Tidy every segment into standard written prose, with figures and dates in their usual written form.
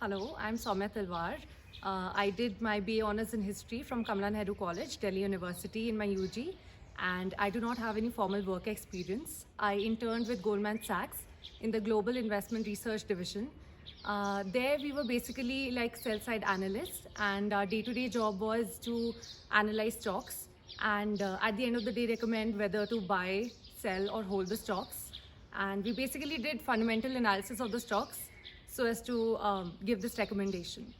Hello, I'm Soumya Talwar. I did my BA Honours in History from Kamala Nehru College, Delhi University in my UG, and I do not have any formal work experience. I interned with Goldman Sachs in the Global Investment Research Division. There we were basically like sell-side analysts, and our day-to-day job was to analyze stocks and at the end of the day recommend whether to buy, sell or hold the stocks. And we basically did fundamental analysis of the stocks so as to give this recommendation.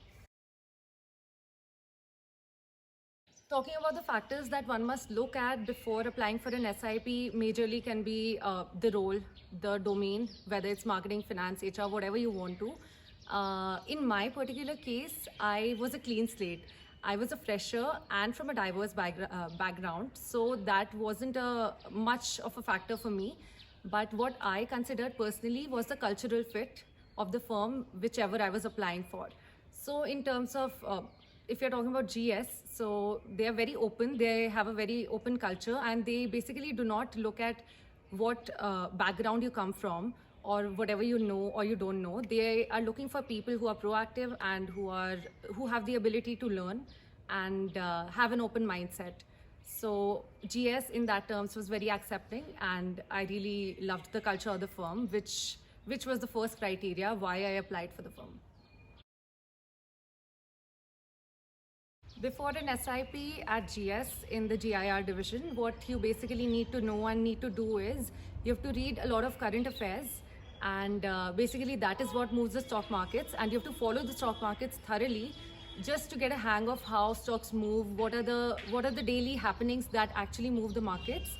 Talking about the factors that one must look at before applying for an SIP majorly can be the role, the domain, whether it's marketing, finance, HR, whatever you want to. In my particular case, I was a clean slate. I was a fresher and from a diverse background, so that wasn't much of a factor for me. But what I considered personally was the cultural fit of the firm, whichever I was applying for. So in terms of if you're talking about GS, so they are very open, they have a very open culture, and they basically do not look at what background you come from or whatever you know or you don't know. They are looking for people who are proactive and who have the ability to learn and have an open mindset. So GS in that terms was very accepting, and I really loved the culture of the firm, which was the first criteria why I applied for the firm. Before an SIP at GS in the GIR division, what you basically need to know and need to do is you have to read a lot of current affairs, and basically that is what moves the stock markets, and you have to follow the stock markets thoroughly just to get a hang of how stocks move, what are the daily happenings that actually move the markets.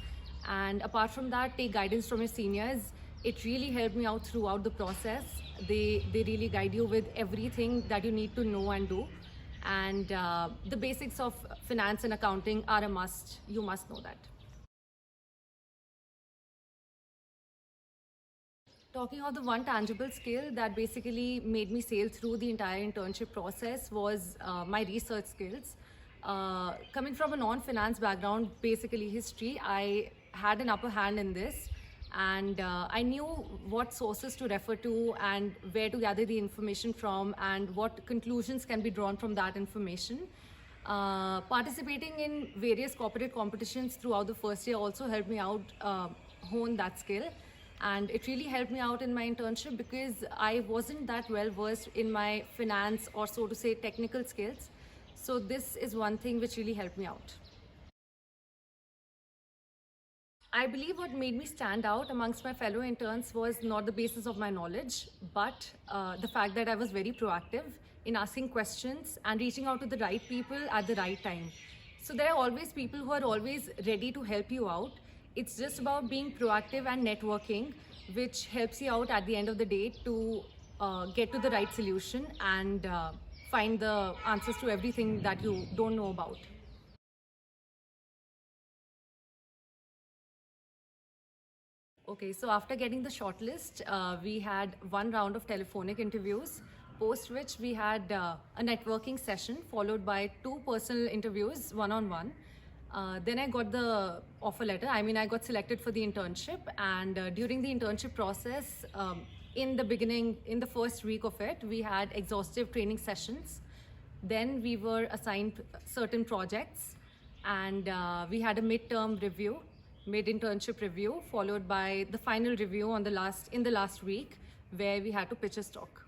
And apart from that, take guidance from your seniors. It really helped me out throughout the process. They really guide you with everything that you need to know and do. And the basics of finance and accounting are a must. You must know that. Talking about the one tangible skill that basically made me sail through the entire internship process was my research skills. Coming from a non-finance background, basically history, I had an upper hand in this, and I knew what sources to refer to and where to gather the information from and what conclusions can be drawn from that information. Participating in various corporate competitions throughout the first year also helped me out hone that skill, and it really helped me out in my internship because I wasn't that well versed in my finance or so to say technical skills. So this is one thing which really helped me out. I believe what made me stand out amongst my fellow interns was not the basis of my knowledge, but the fact that I was very proactive in asking questions and reaching out to the right people at the right time. So there are always people who are always ready to help you out. It's just about being proactive and networking, which helps you out at the end of the day to get to the right solution and find the answers to everything that you don't know about. Okay, so after getting the shortlist, we had one round of telephonic interviews, post which we had a networking session followed by two personal interviews, one-on-one. Then I got the offer letter. I mean, I got selected for the internship, and during the internship process, in the beginning, in the first week of it, we had exhaustive training sessions. Then we were assigned certain projects, and we had a midterm review, mid-internship review, followed by the final review in the last week, where we had to pitch a stock.